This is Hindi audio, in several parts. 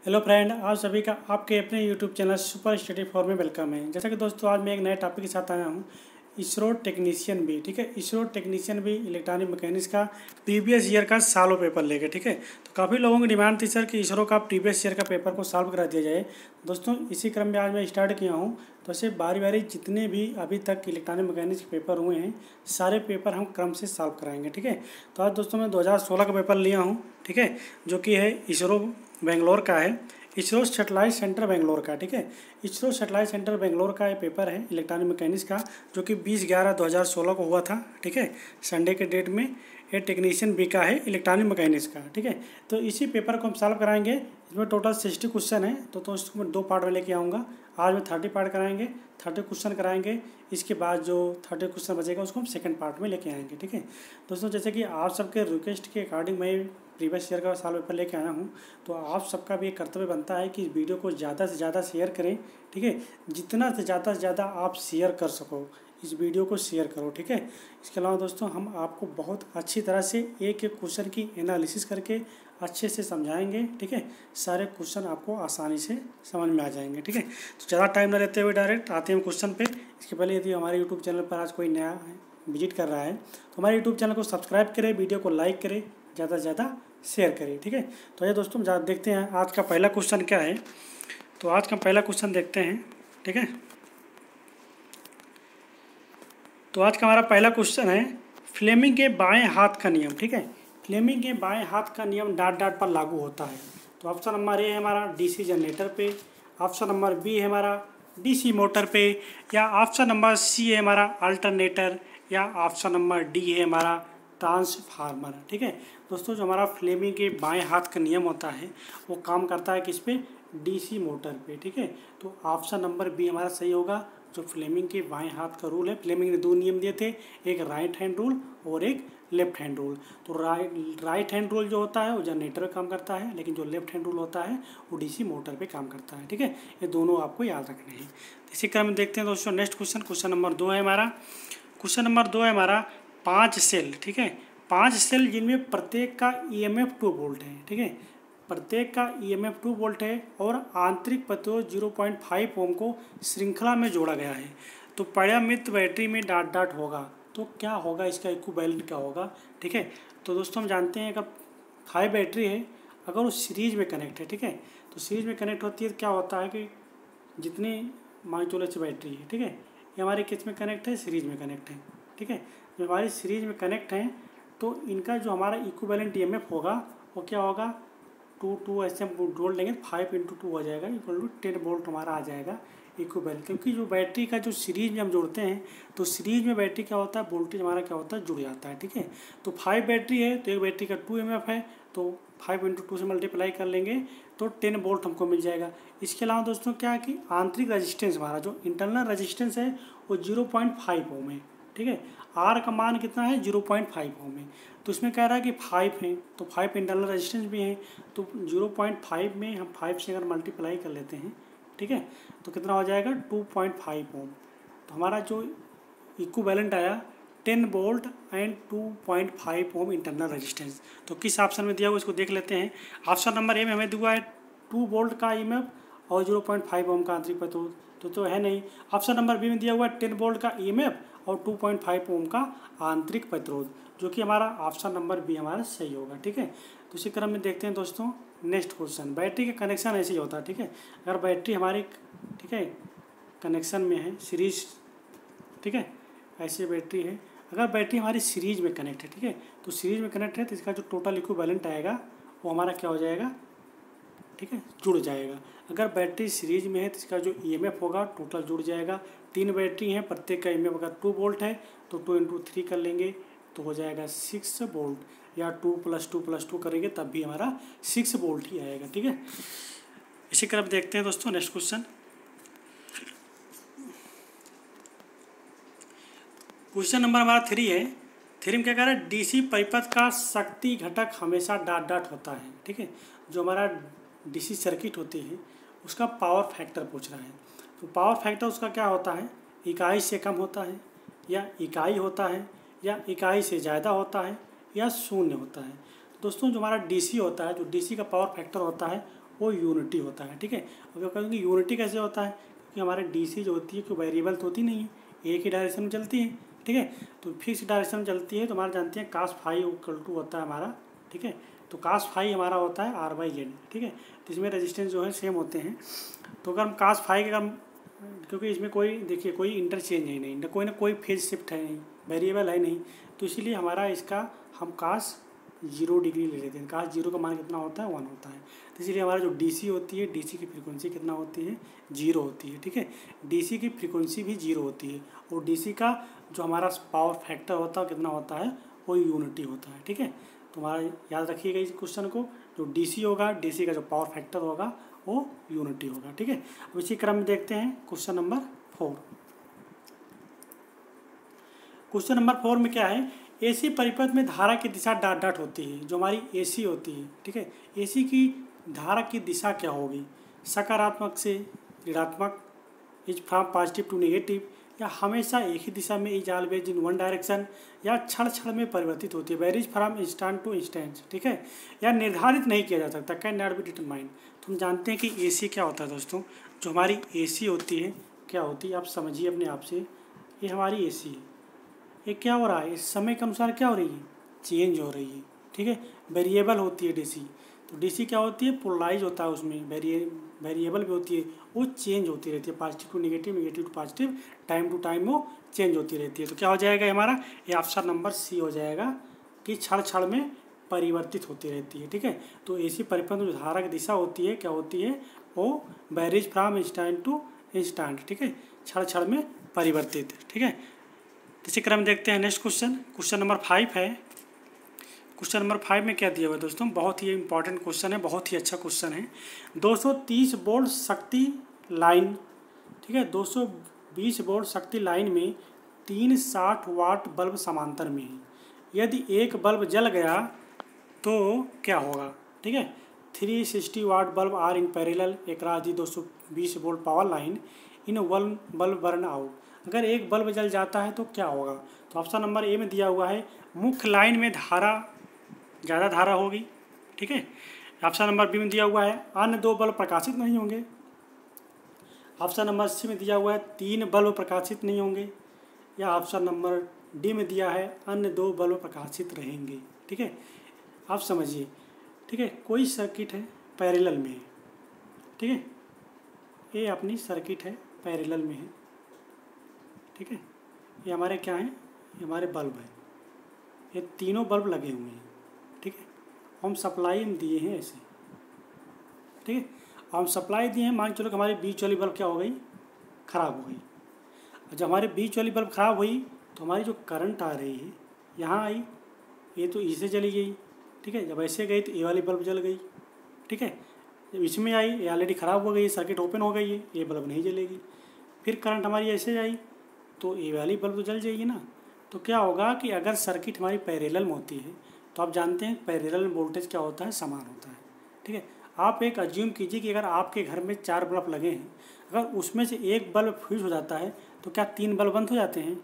हेलो फ्रेंड, आप सभी का आपके अपने YouTube channel super study for में वेलकम है। जैसा कि दोस्तों आज मैं एक नए टॉपिक के साथ आया हूँ, इसरो टेक्नीशियन बी। ठीक है, ISRO technician B electronic mechanics का प्रीवियस ईयर का सालों पेपर लेके। ठीक है, तो काफ़ी लोगों की डिमांड थी सर कि इसरो का प्रीवियस ईयर का पेपर को सॉल्व करा दिया जाए। दोस्तों इसी क्रम में आज मैं स्टार्ट किया हूँ। तो ऐसे बारी बारी जितने भी अभी तक इलेक्ट्रॉनिक मैकेनिक्स के पेपर हुए हैं सारे पेपर हम क्रम से सॉल्व कराएंगे। ठीक है, तो आज दोस्तों मैं 2016 का पेपर लिया हूँ। ठीक है, जो कि है इसरो बेंगलोर का है, इसरो सैटेलाइट सेंटर बेंगलोर का। ठीक है, इसरो सैटेलाइट सेंटर बेंगलोर का ये पेपर है इलेक्ट्रॉनिक मैकेनिक्स का, जो कि 20/11/2016 को हुआ था। ठीक है, संडे के डेट में। ये टेक्नीशियन बी का है इलेक्ट्रॉनिक मैकेनिक्स का। ठीक है, तो इसी पेपर को हम सॉल्व कराएंगे। इसमें टोटल 60 क्वेश्चन है, तो इसको मैं 2 पार्ट में लेके आऊँगा। आज में 30 पार्ट कराएंगे, 30 क्वेश्चन कराएंगे। इसके बाद जो 30 क्वेश्चन बचेगा उसको हम सेकंड पार्ट में लेके आएंगे। ठीक है दोस्तों, जैसे कि आप सबके रिक्वेस्ट के अकॉर्डिंग मैं प्रीवियस ईयर का साल पेपर लेके आया हूँ, तो आप सबका भी एक कर्तव्य बनता है कि इस वीडियो को ज़्यादा से ज़्यादा शेयर करें। ठीक है, जितना से ज़्यादा आप शेयर कर सको इस वीडियो को शेयर करो। ठीक है, इसके अलावा दोस्तों हम आपको बहुत अच्छी तरह से एक एक क्वेश्चन की एनालिसिस करके अच्छे से समझाएंगे। ठीक है, सारे क्वेश्चन आपको आसानी से समझ में आ जाएंगे। ठीक है, तो ज़्यादा टाइम न लेते हुए डायरेक्ट आते हैं क्वेश्चन पे। इसके पहले यदि हमारे यूट्यूब चैनल पर आज कोई नया विजिट कर रहा है तो हमारे यूट्यूब चैनल को सब्सक्राइब करें, वीडियो को लाइक करें, ज़्यादा से ज़्यादा शेयर करें। ठीक है, तो ये दोस्तों देखते हैं आज का पहला क्वेश्चन क्या है। तो आज का पहला क्वेश्चन देखते हैं। ठीक है, तो आज का हमारा पहला क्वेश्चन है फ्लेमिंग के बाएं हाथ का नियम। ठीक है, फ्लेमिंग के बाएं हाथ का नियम डॉट डॉट पर लागू होता है। तो ऑप्शन नंबर ए है हमारा डीसी जनरेटर पे, ऑप्शन नंबर बी है हमारा डीसी मोटर पे, या ऑप्शन नंबर सी है हमारा अल्टरनेटर, या ऑप्शन नंबर डी है हमारा ट्रांसफार्मर। ठीक है दोस्तों, जो हमारा फ्लेमिंग के बाएं हाथ का नियम होता है वो काम करता है किस पे? डीसी मोटर पे। ठीक है, तो ऑप्शन नंबर बी हमारा सही होगा। जो फ्लेमिंग के बाएं हाथ का रूल है, फ्लेमिंग ने 2 नियम दिए थे, एक राइट हैंड रूल और एक लेफ्ट हैंड रूल। तो राइट हैंड रूल जो होता है वो जनरेटर पे काम करता है, लेकिन जो लेफ्ट हैंड रूल होता है वो डीसी मोटर पे काम करता है। ठीक है, ये दोनों आपको याद रखने हैं। इसी क्रम में देखते हैं दोस्तों नेक्स्ट क्वेश्चन। क्वेश्चन नंबर 2 है हमारा, क्वेश्चन नंबर 2 है हमारा 5 सेल। ठीक है, 5 सेल जिनमें प्रत्येक का ईएमएफ 2 वोल्ट है। ठीक है, प्रत्येक का ईएमएफ 2 वोल्ट है और आंतरिक प्रतिरोध 0.5 ओम को श्रृंखला में जोड़ा गया है। तो परिमित बैटरी में डॉट डॉट होगा, तो क्या होगा इसका इक्विवेलेंट क्या होगा? ठीक है, तो दोस्तों हम जानते हैं अगर 5 बैटरी है, अगर वो सीरीज में कनेक्ट है, ठीक है, तो सीरीज में कनेक्ट होती है तो क्या होता है कि जितनी मान चलो अच्छी बैटरी है, ठीक है, ये हमारे किस में कनेक्ट है? सीरीज में कनेक्ट है। ठीक है, जब हमारी सीरीज में कनेक्ट है तो इनका जो हमारा इक्विवेलेंट ईएमएफ होगा वो क्या होगा? 2 ऐसे हम वोल्ट लेंगे, 5 × 2 हो जाएगा, इक्वल टू 10 वोल्ट हमारा आ जाएगा इक्विवेलेंट। क्योंकि जो बैटरी का जो सीरीज में हम जोड़ते हैं तो सीरीज में बैटरी क्या होता है? वोल्टेज हमारा क्या होता है? जुड़ जाता है। ठीक है, तो 5 बैटरी है तो एक बैटरी का 2 एमएफ है, तो 5 × 2 से मल्टीप्लाई कर लेंगे तो 10 वोल्ट हमको मिल जाएगा। इसके अलावा दोस्तों क्या है कि आंतरिक रजिस्टेंस हमारा जो इंटरनल रजिस्टेंस है वो 0.5 ओम है। ठीक है, आर का मान कितना है? 0.5 ओम है। तो इसमें कह रहा है कि 5 है तो 5 इंटरनल रेजिस्टेंस भी है, तो 0.5 में हम 5 से अगर मल्टीप्लाई कर लेते हैं, ठीक है, तो कितना हो जाएगा? 2.5 ओम। तो हमारा जो इक्विवेलेंट आया 10 volt and 2.5 ohm internal resistance. तो किस ऑप्शन में दिया हुआ इसको देख लेते हैं। ऑप्शन नंबर ए में हमें दिया है 2 वोल्ट का ईएमएफ और 0.5 ओम का आंतरिक प्रतिरोध, तो है नहीं। ऑप्शन नंबर बी में दिया हुआ है 10 वोल्ट का ईएमएफ और 2.5 ओम का आंतरिक प्रतिरोध, जो कि हमारा ऑप्शन नंबर बी हमारा सही होगा। ठीक है, तो इसी क्रम में देखते हैं दोस्तों नेक्स्ट क्वेश्चन। बैटरी का कनेक्शन ऐसे ही होता है। ठीक है, अगर बैटरी हमारी ठीक है कनेक्शन में है सीरीज, ठीक है, ऐसी बैटरी है, अगर बैटरी हमारी सीरीज में कनेक्ट है, ठीक है, तो सीरीज में कनेक्ट है तो इसका जो टोटल इक्विवेलेंट आएगा वो हमारा क्या हो जाएगा? ठीक है, जुड़ जाएगा। अगर बैटरी सीरीज में है तो इसका जो ईएमएफ होगा टोटल जुड़ जाएगा। 3 बैटरी हैं, प्रत्येक का ईएमएफ अगर 2 वोल्ट है तो 2 × 3 कर लेंगे तो हो जाएगा 6 वोल्ट, या 2 + 2 + 2 करेंगे तब भी हमारा 6 वोल्ट ही आएगा। ठीक है, इसी तरफ देखते हैं दोस्तों नेक्स्ट क्वेश्चन। क्वेश्चन नंबर हमारा 3 है। 3 में क्या कह रहा है? डीसी परिपथ का शक्ति घटक हमेशा डॉट डॉट होता है। ठीक है, जो हमारा डीसी सर्किट होती है उसका पावर फैक्टर पूछ रहा है। तो पावर फैक्टर उसका क्या होता है? इकाई से कम होता है, या इकाई होता है, या इकाई से ज़्यादा होता है, या शून्य होता है। दोस्तों जो हमारा डीसी होता है, जो डीसी का पावर फैक्टर होता है वो यूनिटी होता है, ठीक है। अब जो कहेंगे यूनिटी कैसे होता है, क्योंकि हमारे डीसी जो होती है कोई वेरिएबल तो होती नहीं है, एक ही डायरेक्शन में चलती है, ठीक है। तो फिक्स डायरेक्शन में चलती है तो हमारा जानते हैं cos फाई इक्वल टू होता है हमारा, ठीक है। तो cos फाई हमारा होता है R/Z, ठीक है। तो इसमें रेजिस्टेंस जो है सेम होते हैं। तो अगर हम cos फाई का, क्योंकि इसमें कोई देखिए कोई इंटरचेंज है नहीं, ना कोई फेज शिफ्ट है नहीं, वेरिएबल है नहीं, तो इसीलिए हमारा इसका हम cos 0 डिग्री ले लेते हैं। cos 0 का मान कितना होता है, 1 होता है। तो इसलिए हमारा जो डीसी होती है, डीसी की फ्रीक्वेंसी कितना होती है, 0 होती है, ठीक है। डीसी की फ्रीक्वेंसी भी 0 होती है और डीसी का जो हमारा पावर फैक्टर होता है कितना होता है, वो यूनिटी होता है, ठीक है। तो हमारा याद रखिएगा इस क्वेश्चन को, जो डीसी होगा, डीसी का जो पावर फैक्टर होगा वो यूनिटी होगा, ठीक है। अब इसी क्रम में देखते हैं क्वेश्चन नंबर 4। क्वेश्चन नंबर 4 में क्या है, एसी परिपथ में धारा की दिशा डॉट डॉट होती है, जो हमारी एसी होती है, ठीक है। एसी की धारा की दिशा क्या होगी, सकारात्मक से ऋणात्मक, is from positive to negative, या हमेशा एक ही दिशा में, is always in one direction, या क्षण क्षण में परिवर्तित होती है, varies from instant to instant, ठीक है। या निर्धारित नहीं किया जा सकता, कैन नॉट बी डिटरमाइंड। तो हम जानते हैं कि एसी क्या होता है दोस्तों, जो हमारी एसी होती है क्या होती है, आप समझिए अपने आप से, ये हमारी एसी है, ये क्या हो रहा है, इस समय के अनुसार क्या हो रही है, चेंज हो रही है, ठीक है। वेरिएबल होती है डीसी, तो डीसी क्या होती है, पोलराइज होता है, उसमें वेरिएबल भी होती है, वो चेंज होती रहती है, positive to negative, negative to positive, time to time वो चेंज होती रहती है। तो क्या हो जाएगा हमारा, ये ऑप्शन नंबर सी हो जाएगा कि क्षण क्षण में परिवर्तित होती रहती है, ठीक है। तो एसी परिपथ में जो धारा की दिशा होती है क्या होती है, वो varies from instant to instant, ठीक है, क्षण क्षण में परिवर्तित, ठीक है। इसी क्रम देखते हैं नेक्स्ट क्वेश्चन, क्वेश्चन नंबर 5 है। क्वेश्चन नंबर 5 में क्या दिया हुआ है दोस्तों, बहुत ही इंपॉर्टेंट क्वेश्चन है, बहुत ही अच्छा क्वेश्चन है। 230 वोल्ट शक्ति लाइन, ठीक है, 220 वोल्ट शक्ति लाइन में 3 60 वाट बल्ब समांतर में है, यदि एक बल्ब जल गया तो क्या होगा, ठीक है। 360 watt bulb are in parallel across the 220 volt power line in one bulb burn out, अगर एक बल्ब जल जाता है तो क्या होगा। तो ऑप्शन नंबर ए में दिया हुआ है, मुख्य लाइन में धारा ज़्यादा धारा होगी, ठीक है। ऑप्शन नंबर बी में दिया हुआ है, अन्य 2 बल्ब प्रकाशित नहीं होंगे। ऑप्शन नंबर सी में दिया हुआ है, 3 बल्ब प्रकाशित नहीं होंगे, या ऑप्शन नंबर डी में दिया है, अन्य 2 बल्ब प्रकाशित रहेंगे, ठीक है। आप समझिए, ठीक है, कोई सर्किट है पैरेलल में है, ठीक है, ये अपनी सर्किट है पैरेलल में है, ठीक है। ये हमारे क्या हैं, ये हमारे बल्ब हैं, ये तीनों बल्ब लगे हुए हैं, ठीक है। हम सप्लाई दिए हैं ऐसे, ठीक है, हम सप्लाई दिए हैं, मान चलो कि हमारी बीच वाली बल्ब क्या हो गई, ख़राब हो गई। और जब हमारे बीच वाली बल्ब ख़राब हुई तो हमारी जो करंट आ रही है यहाँ आई, ये तो इसे चली गई, ठीक है। जब ऐसे गई तो ये वाली बल्ब जल गई, ठीक है। जब इसमें आई, ये ऑलरेडी ख़राब हो गई, सर्किट ओपन हो गई है, ये बल्ब नहीं जलेगी। फिर करंट हमारी ऐसे आई तो ये वाली बल्ब तो जल जाएगी ना। तो क्या होगा कि अगर सर्किट हमारी पैरेलल में होती है तो आप जानते हैं पैरेलल में वोल्टेज क्या होता है, समान होता है, ठीक है। आप एक अज्यूम कीजिए कि अगर आपके घर में 4 बल्ब लगे हैं, अगर उसमें से एक बल्ब फ्यूज हो जाता है तो क्या 3 बल्ब बंद हो जाते हैं,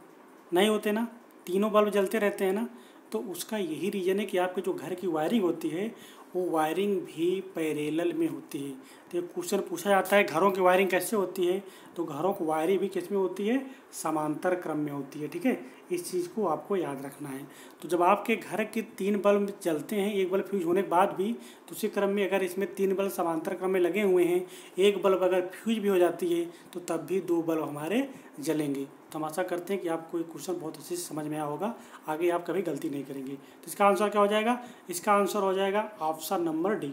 नहीं होते ना, तीनों बल्ब जलते रहते हैं ना। तो उसका यही रीज़न है कि आपके जो घर की वायरिंग होती है वो वायरिंग भी पैरेलल में होती है। तो ये क्वेश्चन पूछा जाता है घरों की वायरिंग कैसे होती है, तो घरों की वायरिंग भी किस में होती है, समांतर क्रम में होती है, ठीक है। इस चीज़ को आपको याद रखना है। तो जब आपके घर के 3 बल्ब जलते हैं, एक बल्ब फ्यूज होने के बाद भी, तो उसी क्रम में अगर इसमें 3 बल्ब समांतर क्रम में लगे हुए हैं, एक बल्ब अगर फ्यूज भी हो जाती है तो तब भी 2 बल्ब हमारे जलेंगे। तो हम आशा करते हैं कि आपको ये क्वेश्चन बहुत अच्छे से समझ में आया होगा, आगे आप कभी गलती नहीं करेंगे। तो इसका आंसर क्या हो जाएगा, इसका आंसर हो जाएगा ऑप्शन नंबर डी,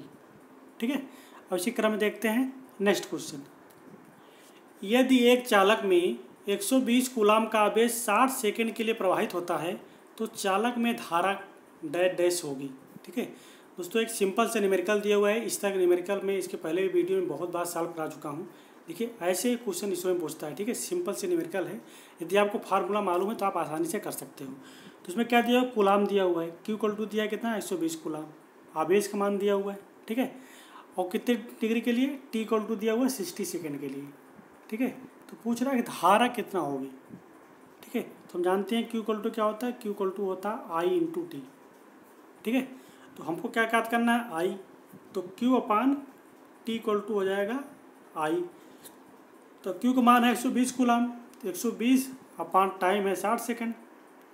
ठीक है। अब इसी क्रम में देखते हैं नेक्स्ट क्वेश्चन। यदि एक चालक में 120 कूलाम का आवेश 60 सेकंड के लिए प्रवाहित होता है तो चालक में धारा डैश डैश होगी, ठीक है। दोस्तों एक सिंपल से न्यूमेरिकल दिया हुआ है, इस तरह के न्यूमेरिकल में इसके पहले वीडियो में बहुत बार सॉल्व करा चुका हूँ। देखिए ऐसे क्वेश्चन इसमें पूछता है, ठीक है, सिंपल से न्यूमेरिकल है। यदि आपको फार्मूला मालूम है तो आप आसानी से कर सकते हो। तो इसमें क्या दिया हुआ, कूलाम दिया हुआ है, Q = दिया है कितना, 120 कूलाम, आवेश का मान दिया हुआ है, ठीक है। और कितने डिग्री के लिए, T = दिया हुआ है 60 सेकेंड के लिए, ठीक है। तो पूछ रहा है कि धारा कितना होगी, ठीक है। तो हम जानते हैं Q = क्या होता है, Q = होता है I × T, ठीक है। तो हमको क्या याद करना है, आई। तो Q upon T equal to हो जाएगा आई। तो Q का मान है 120 कूलम, 120 अपान टाइम है 60 सेकंड।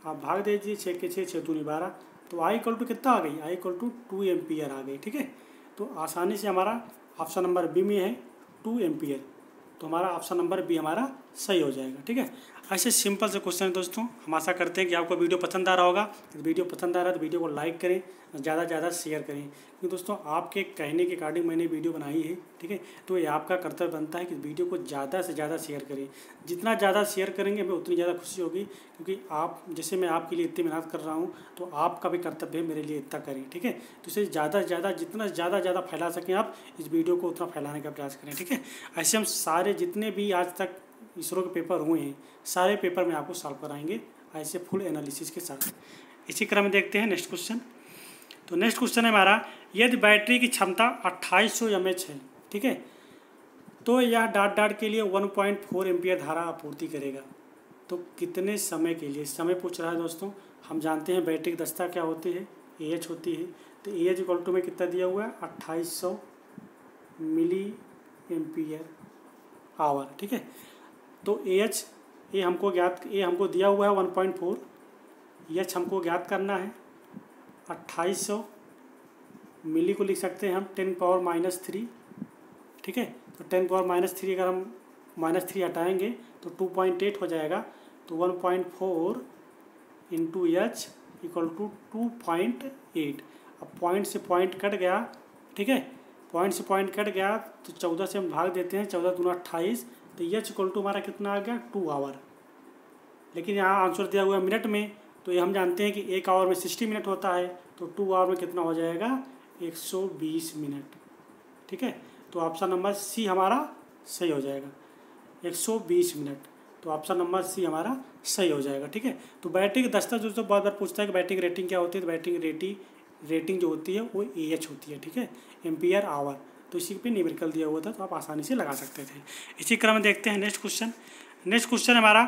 आप भाग दीजिए, 6 के 6, 6 दूनी 12। तो आई इक्वल टू कितना आ गई, आई इक्वल टू 2 एम्पियर आ गई। ठीक है, तो आसानी से हमारा ऑप्शन नंबर बी में है 2 एम्पियर। तो हमारा ऑप्शन नंबर बी हमारा सही हो जाएगा। ठीक है, ऐसे सिंपल से क्वेश्चन है दोस्तों। हम आशा करते हैं कि आपको वीडियो पसंद आ रहा होगा। यदि वीडियो पसंद आ रहा है तो वीडियो को लाइक करें, ज़्यादा से ज़्यादा शेयर करें, क्योंकि दोस्तों आपके कहने के अकॉर्डिंग मैंने वीडियो बनाई है। ठीक है, तो ये आपका कर्तव्य बनता है कि वीडियो को ज़्यादा से ज़्यादा शेयर करें। जितना ज़्यादा शेयर करेंगे हमें उतनी ज़्यादा खुशी होगी, क्योंकि आप जैसे मैं आपके लिए इतनी मेहनत कर रहा हूँ तो आपका भी कर्तव्य है मेरे लिए इतना करें। ठीक है, तो इसे ज़्यादा से ज़्यादा जितना ज़्यादा फैला सकें आप इस वीडियो को उतना फैलाने का प्रयास करें। ठीक है, ऐसे हम सारे जितने भी आज तक इसरो के पेपर हुए हैं सारे पेपर में आपको सॉल्व कराएंगे ऐसे फुल एनालिसिस के साथ। इसी क्रम में देखते हैं नेक्स्ट क्वेश्चन। तो नेक्स्ट क्वेश्चन है हमारा, यदि बैटरी की क्षमता 2800 mAh है, ठीक है, तो यह डॉट के लिए 1.4 एम्पियर धारा आपूर्ति करेगा, तो कितने समय के लिए। समय पूछ रहा है दोस्तों। हम जानते हैं बैटरी की दक्षता क्या होती है, AH होती है। तो AH इक्वल टू में कितना दिया हुआ है, 2800 मिली एम्पियर आवर। ठीक है, तो AH ये हमको दिया हुआ है 1.4, एच हमको ज्ञात करना है 2800 मिली को लिख सकते हैं हम 10⁻³ ठीक है, तो 10⁻³ अगर हम -3 हटाएंगे तो 2.8 हो जाएगा। तो 1.4 इंटू एच इक्वल टू 2.8। अब पॉइंट से पॉइंट कट गया, ठीक है, पॉइंट से पॉइंट कट गया तो 14 से हम भाग देते हैं, 14 दूना 28। तो एच इक्वल टू हमारा कितना आ गया, 2 आवर। लेकिन यहाँ आंसर दिया हुआ है मिनट में, तो ये हम जानते हैं कि 1 आवर में 60 मिनट होता है, तो 2 आवर में कितना हो जाएगा, 120 मिनट। ठीक है, तो ऑप्शन नंबर सी हमारा सही हो जाएगा, 120 मिनट। तो ऑप्शन नंबर सी हमारा सही हो जाएगा। ठीक है, तो बैटरी की दक्षता जो बहुत बार पूछता है कि बैटरी की रेटिंग क्या होती है, तो बैटरी रेटिंग जो होती है वो AH होती है। ठीक है, एम्पियर आवर। तो इसी पे न्यूमेरिकल दिया हुआ था, तो आप आसानी से लगा सकते थे। इसी क्रम में देखते हैं नेक्स्ट क्वेश्चन। नेक्स्ट क्वेश्चन हमारा,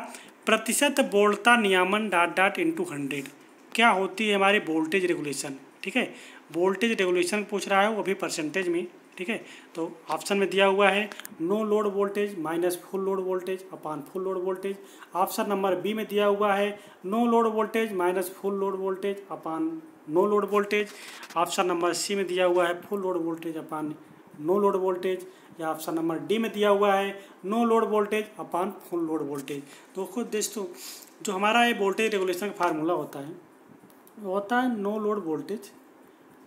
प्रतिशत बोल्टता नियमन इंटू 100 क्या होती है हमारी वोल्टेज रेगुलेशन। ठीक है, वोल्टेज रेगुलेशन पूछ रहा है, वो भी परसेंटेज में। ठीक है, तो ऑप्शन में दिया हुआ है no load voltage minus full load voltage upon full load voltage. Option number B में दिया हुआ है no load voltage minus full load voltage upon no load voltage. Option number C में दिया हुआ है full load voltage upon no load voltage, या ऑप्शन नंबर डी में दिया हुआ है no load voltage upon full load voltage. तो खुद दोस्तों जो हमारा ये वोल्टेज रेगुलेशन का फार्मूला होता है वो होता है no load voltage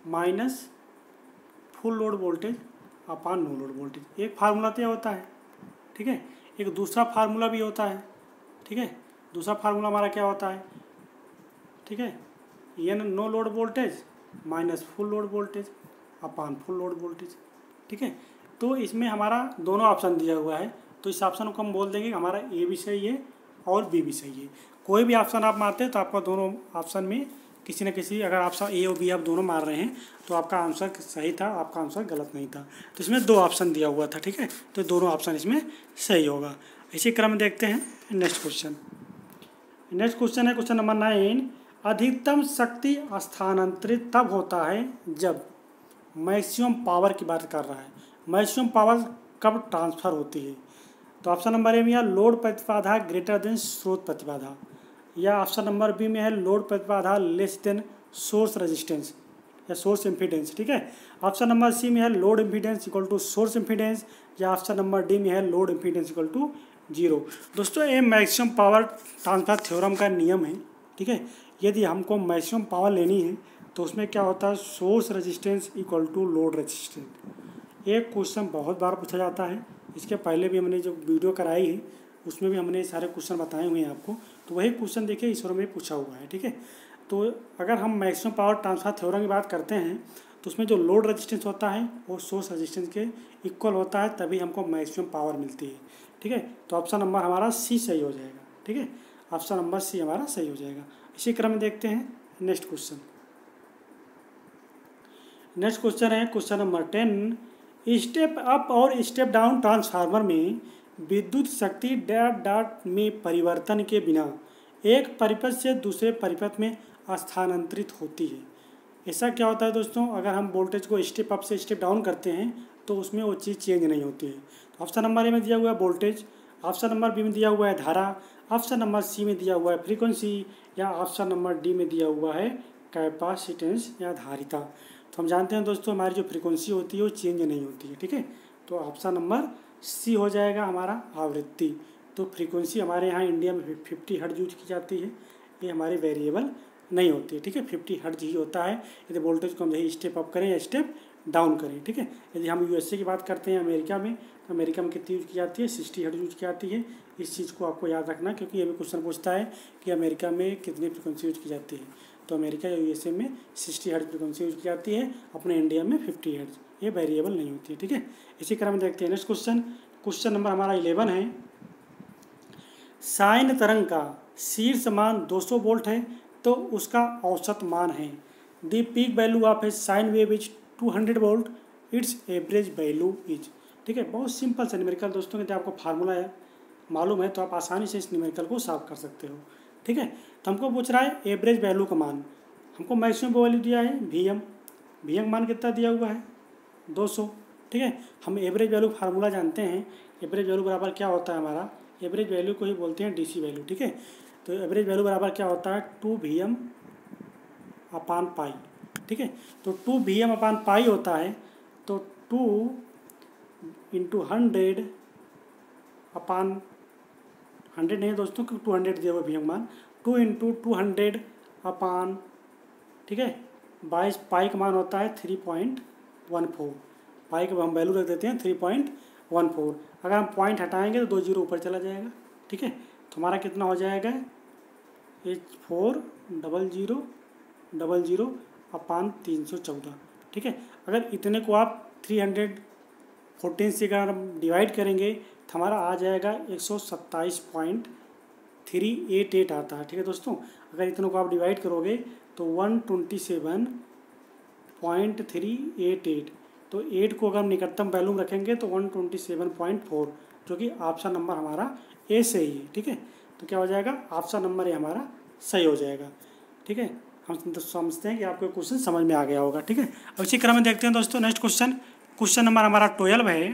minus full load voltage upon no load voltage. एक फार्मूला तो होता है, ठीक है, एक दूसरा फार्मूला भी होता है। ठीक है, दूसरा फार्मूला हमारा क्या होता है, ठीक है, ये no load voltage minus full load voltage upon full load voltage. ठीक है, तो इसमें हमारा दोनों ऑप्शन दिया हुआ है, तो इस ऑप्शन को हम बोल देंगे हमारा ए भी सही है और बी भी सही है। कोई भी ऑप्शन आप मारते हैं तो आपका दोनों ऑप्शन में किसी न किसी, अगर ऑप्शन ए और बी आप दोनों मार रहे हैं तो आपका आंसर सही था, आपका आंसर गलत नहीं था। तो इसमें 2 ऑप्शन दिया हुआ था। ठीक है, तो दोनों ऑप्शन इसमें सही होगा। इसी क्रम में देखते हैं नेक्स्ट क्वेश्चन। नेक्स्ट क्वेश्चन है क्वेश्चन नंबर 9, अधिकतम शक्ति स्थानांतरित तब होता है जब, मैक्सिमम पावर की बात कर रहा है, मैक्सिमम पावर कब ट्रांसफ़र होती है। तो ऑप्शन नंबर ए में है लोड प्रतिबाधा ग्रेटर देन स्रोत प्रतिबाधा, या ऑप्शन नंबर बी में है लोड प्रतिबाधा लेस देन सोर्स रेजिस्टेंस या सोर्स इम्पीडेंस। ठीक है, ऑप्शन नंबर सी में है load impedance equal to source impedance, या ऑप्शन नंबर डी में है लोड इम्पीडेंस इक्वल टू 0। दोस्तों ये मैक्सिमम पावर ट्रांसफर थ्योरम का नियम है। ठीक है, यदि हमको मैक्सिमम पावर लेनी है तो उसमें क्या होता है, source resistance equal to load resistance. एक क्वेश्चन बहुत बार पूछा जाता है, इसके पहले भी हमने जो वीडियो कराई है उसमें भी हमने सारे क्वेश्चन बताए हुए हैं आपको, तो वही क्वेश्चन देखिए इसरो में पूछा हुआ है। ठीक है, तो अगर हम मैक्सिमम पावर ट्रांसफर थ्योरम की बात करते हैं तो उसमें जो लोड रेजिस्टेंस होता है वो सोर्स रेजिस्टेंस के इक्वल होता है, तभी हमको मैक्सिमम पावर मिलती है। ठीक है, तो ऑप्शन नंबर हमारा सी सही हो जाएगा। ठीक है, ऑप्शन नंबर सी हमारा सही हो जाएगा। इसी क्रम में देखते हैं नेक्स्ट क्वेश्चन। नेक्स्ट क्वेश्चन है क्वेश्चन नंबर 10, स्टेप अप और स्टेप डाउन ट्रांसफार्मर में विद्युत शक्ति में परिवर्तन के बिना एक परिपथ से दूसरे परिपथ में स्थानांतरित होती है। ऐसा क्या होता है दोस्तों, अगर हम वोल्टेज को स्टेप अप से स्टेप डाउन करते हैं तो उसमें वो चीज़ चेंज नहीं होती है। तो ऑप्शन नंबर ए में दिया हुआ है वोल्टेज, ऑप्शन नंबर बी में दिया हुआ है धारा, ऑप्शन नंबर सी में दिया हुआ है फ्रीक्वेंसी, या ऑप्शन नंबर डी में दिया हुआ है कैपेसिटेंस या धारिता। तो हम जानते हैं दोस्तों हमारी जो फ्रीक्वेंसी होती है वो चेंज नहीं होती है, ठीक है। तो ऑप्शन नंबर सी हो जाएगा हमारा आवृत्ति। तो फ्रीक्वेंसी हमारे यहाँ इंडिया में 50 हर्ट्ज यूज की जाती है, ये हमारी वेरिएबल नहीं होती है, ठीक है। 50 हर्ट्ज ही होता है यदि वोल्टेज को हम यही स्टेप अप करें या स्टेप डाउन करें, ठीक है। यदि हम यूएसए की बात करते हैं अमेरिका में, तो अमेरिका में कितनी यूज की जाती है, 60 हर्ट्ज यूज की जाती है। इस चीज़ को आपको याद रखना, क्योंकि ये भी क्वेश्चन पूछता है कि अमेरिका में कितनी फ्रिक्वेंसी यूज की जाती है। तो अमेरिका या यूएसए में 60 हर्ट्ज फ्रिक्वेंसी यूज की जाती है, अपने इंडिया में 50 हर्ट्ज, ये वेरिएबल नहीं होती है, ठीक है। इसी क्रम में देखते हैं नेक्स्ट क्वेश्चन। क्वेश्चन नंबर हमारा 11 है, साइन तरंग का शीर्ष मान 200 वोल्ट है तो उसका औसत मान है। The peak value of A sine wave is 200 volt, it's average value is, ठीक है। बहुत सिंपल सा न्यूमेरिकल दोस्तों, यदि आपको फार्मूला है मालूम है तो आप आसानी से इस न्यूमेरिकल को सॉल्व कर सकते हो, ठीक है। तो हमको पूछ रहा है एवरेज वैल्यू का मान, हमको मैक्सिमम वैल्यू दिया है वी एम मान कितना दिया हुआ है 200, ठीक है। हम एवरेज वैल्यू फार्मूला जानते हैं, एवरेज वैल्यू बराबर क्या होता है हमारा, एवरेज वैल्यू को ही बोलते हैं डीसी वैल्यू, ठीक है। तो एवरेज वैल्यू बराबर क्या होता है 2 VM पाई, ठीक है। तो 2 VM पाई होता है, तो 2 × 100 नहीं दोस्तों, क्योंकि 200 दिया हुआ VM मान, 2 × 200 ठीक है 22, पाई का मान होता है 3.14, पाई का हम वैल्यू रख देते हैं 3.14। अगर हम पॉइंट हटाएंगे तो 2 जीरो ऊपर चला जाएगा, ठीक है। तो हमारा कितना हो जाएगा 40000/314, ठीक है। अगर इतने को आप 314 से अगर हम डिवाइड करेंगे तो हमारा आ जाएगा 127.388 आता है, ठीक है दोस्तों। अगर इतनों को आप डिवाइड करोगे तो 127.388, तो 8 को अगर हम निकटतम वैल्यू में रखेंगे तो 127.4, जो कि ऑप्शन नंबर हमारा ए सही है, ठीक है। तो क्या हो जाएगा ऑप्शन नंबर ए हमारा सही हो जाएगा, ठीक है। हम तो समझते हैं कि आपको क्वेश्चन समझ में आ गया होगा, ठीक है। अब इसी क्रम में देखते हैं दोस्तों नेक्स्ट क्वेश्चन। क्वेश्चन नंबर हमारा 12 है।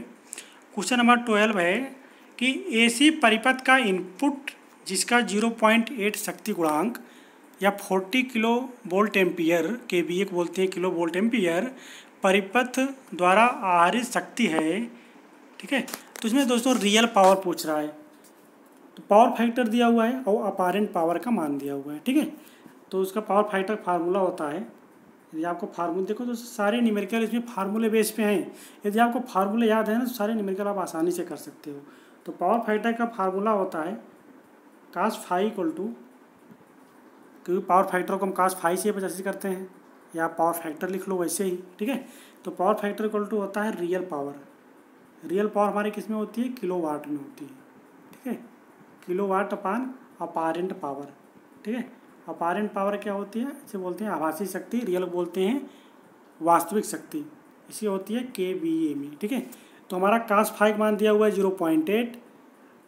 क्वेश्चन नंबर 12 है कि एसी परिपथ का इनपुट जिसका 0.8 शक्ति गुणांक या 40 किलो वोल्ट एम्पियर, केवीए को बोलते हैं किलो वोल्ट एम्पियर, परिपथ द्वारा आहरित शक्ति है, ठीक है। तो इसमें दोस्तों रियल पावर पूछ रहा है, तो पावर फैक्टर दिया हुआ है और अपारेंट पावर का मान दिया हुआ है, ठीक है। तो उसका पावर फैक्टर फार्मूला होता है, यदि आपको फार्मूला देखो तो सारे न्यूमेरिकल इसमें फार्मूले बेस पे हैं। यदि आपको फार्मूले याद है ना तो सारे न्यूमेरिकल आप आसानी से कर सकते हो। तो पावर फैक्टर का फार्मूला होता है cos फाई इक्वल टू, क्योंकि पावर फैक्टर को हम cos फाई से पचासी करते हैं, या पावर फैक्टर लिख लो वैसे ही, ठीक है। तो पावर फैक्टर इक्वल टू होता है रियल पावर। रियल पावर हमारी किस में होती है, किलोवाट में होती है, ठीक है। किलोवाट अपान अपारेंट पावर, ठीक है। अपारेंट पावर क्या होती है, इसे बोलते हैं आभासी शक्ति, रियल बोलते हैं वास्तविक शक्ति, इसी होती है KVA में, ठीक है। तो हमारा cos फाई मान दिया हुआ है 0.8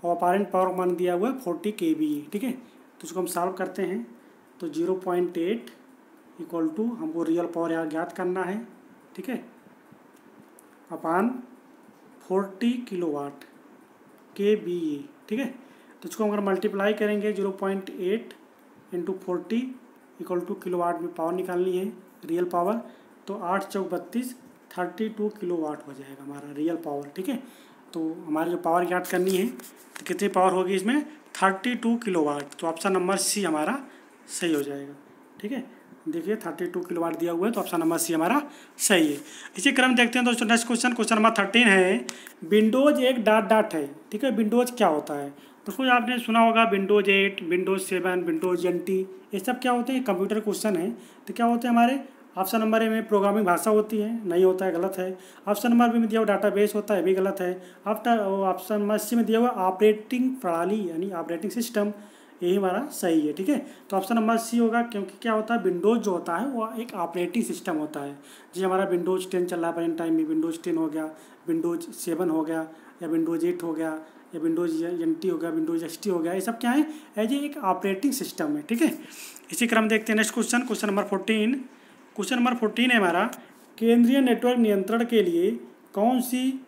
और अपारेंट पावर मान दिया हुआ है 40 KVA, ठीक है। तो इसको हम सॉल्व करते हैं तो 0.8 इक्वल टू हमको रियल पावर यहाँ ज्ञात करना है, ठीक है, अपान 40 किलोवाट KVA, ठीक है। तो इसको अगर मल्टीप्लाई करेंगे 0.8 × 40 इक्वल टू किलोवाट में पावर निकालनी है रियल पावर, तो 8 चौक 32 32 किलोवाट हो जाएगा हमारा रियल पावर, ठीक है। तो हमारी जो पावर ज्ञात करनी है तो कितनी पावर होगी इसमें 32 किलोवाट। तो ऑप्शन नंबर सी हमारा सही हो जाएगा, ठीक है। देखिए 32 किलोवाट दिया हुआ है, तो ऑप्शन नंबर सी हमारा सही है। इसी क्रम देखते हैं दोस्तों नेक्स्ट क्वेश्चन। क्वेश्चन नंबर 13 है, विंडोज एक डॉट है, ठीक है। विंडोज क्या होता है, दोस्तों आपने सुना होगा विंडोज 8, विंडोज 7, विंडोज NT, ये सब क्या होते हैं, कंप्यूटर क्वेश्चन है। तो क्या होते हैं हमारे, ऑप्शन नंबर ए में प्रोग्रामिंग भाषा होती है, नहीं होता है, गलत है। ऑप्शन नंबर बी में दिया हुआ डाटाबेस होता है, भी गलत है। ऑप्शन नंबर सी में दिया हुआ ऑपरेटिंग प्रणाली यानी ऑपरेटिंग सिस्टम, यही हमारा सही है, ठीक है। तो ऑप्शन नंबर सी होगा, क्योंकि क्या होता है विंडोज जो होता है वो एक ऑपरेटिंग सिस्टम होता है। जी हमारा विंडोज 10 चल रहा है प्रेजेंट टाइम में, विंडोज 10 हो गया, विंडोज 7 हो गया, या विंडोज 8 हो गया, या विंडोज NT हो गया, विंडोज XT हो गया, ये सब क्या है, एज एक ऑपरेटिंग सिस्टम है, ठीक है। इसी क्रम देखते हैं next question. Question number 14। Question number 14 है हमारा, केंद्रीय नेटवर्क नियंत्रण के लिए कौन सी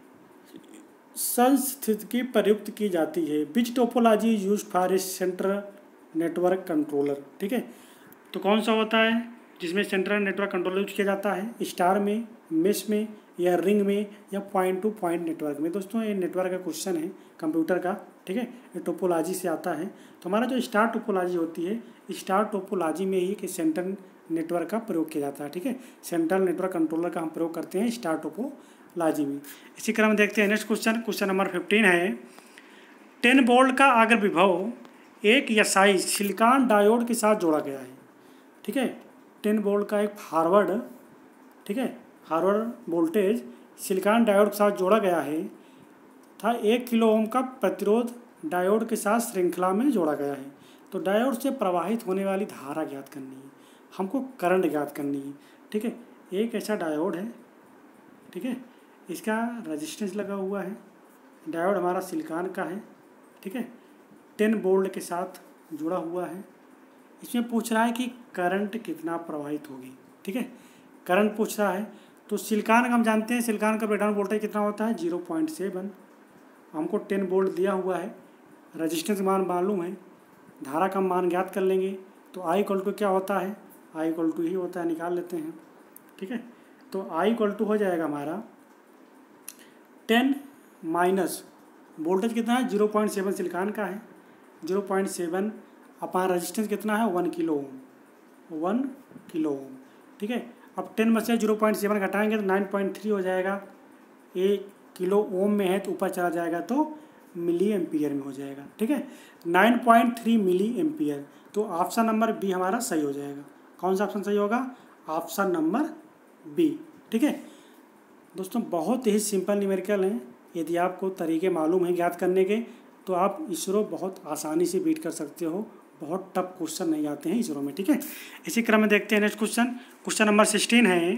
संस्थिति प्रयुक्त की जाती है? Which topology used for a central network controller. ठीक है, तो कौन सा होता है जिसमें सेंट्रल नेटवर्क कंट्रोलर यूज किया जाता है? स्टार में, मेश में, या रिंग में, या पॉइंट टू पॉइंट नेटवर्क में। दोस्तों ये नेटवर्क का क्वेश्चन है कंप्यूटर का। ठीक है, ये टोपोलॉजी से आता है। तो हमारा जो स्टार टोपोलॉजी होती है, स्टार टोपोलॉजी में ही कि सेंट्रल नेटवर्क का प्रयोग किया जाता है। ठीक है, सेंट्रल नेटवर्क कंट्रोलर का हम प्रयोग करते हैं स्टार टोपोलॉजी में। इसी क्रम में देखते हैं नेक्स्ट क्वेश्चन। क्वेश्चन नंबर 15 है, 10 वोल्ट का अगर विभव एक एसआई सिलिकॉन डायोड के साथ जोड़ा गया है। ठीक है, 10 वोल्ट का एक फॉरवर्ड, ठीक है, फॉरवर्ड वोल्टेज सिलिकॉन डायोड के साथ जोड़ा गया है था। 1 किलो ओम का प्रतिरोध डायोड के साथ श्रृंखला में जोड़ा गया है। तो डायोड से प्रवाहित होने वाली धारा ज्ञात करनी है, हमको करंट ज्ञात करनी है। ठीक है, एक ऐसा डायोड है, ठीक है, इसका रेजिस्टेंस लगा हुआ है, डायोड हमारा सिलिकॉन का है। ठीक है, 10 वोल्ट के साथ जुड़ा हुआ है। इसमें पूछ रहा है कि करंट कितना प्रवाहित होगी। ठीक है, करंट पूछ रहा है। तो सिलिकॉन का हम जानते हैं, सिलिकॉन का ब्रेकडाउन वोल्टेज कितना होता है? 0.7। हमको 10 वोल्ट दिया हुआ है, रेजिस्टेंस मान मालूम है, धारा का मान ज्ञात कर लेंगे। तो आई इक्वल टू क्या होता है? आई इक्वल टू ही होता है, निकाल लेते हैं। ठीक है, तो आई इक्वल टू हो जाएगा हमारा 10 माइनस वोल्टेज कितना है? 0.7 सिलिकॉन का है, 0.7 अपॉन रेजिस्टेंस कितना है? 1 किलो ओम, 1 किलो ओम। ठीक है, अब 10 में से 0.7 घटाएंगे तो 9.3 हो जाएगा। 1 किलो ओम में है तो ऊपर चला जाएगा तो मिली एम्पियर में हो जाएगा। ठीक है, 9.3 मिली एम्पियर। तो ऑप्शन नंबर बी हमारा सही हो जाएगा। कौन सा ऑप्शन सही होगा? Option number B. ठीक है दोस्तों, बहुत ही सिंपल न्यूमेरिकल हैं। यदि आपको तरीके मालूम हैं ज्ञात करने के तो आप इसरो बहुत आसानी से बीट कर सकते हो। बहुत टफ क्वेश्चन नहीं आते हैं इसरो में। ठीक है, इसी क्रम में देखते हैं नेक्स्ट क्वेश्चन। क्वेश्चन नंबर 16 है।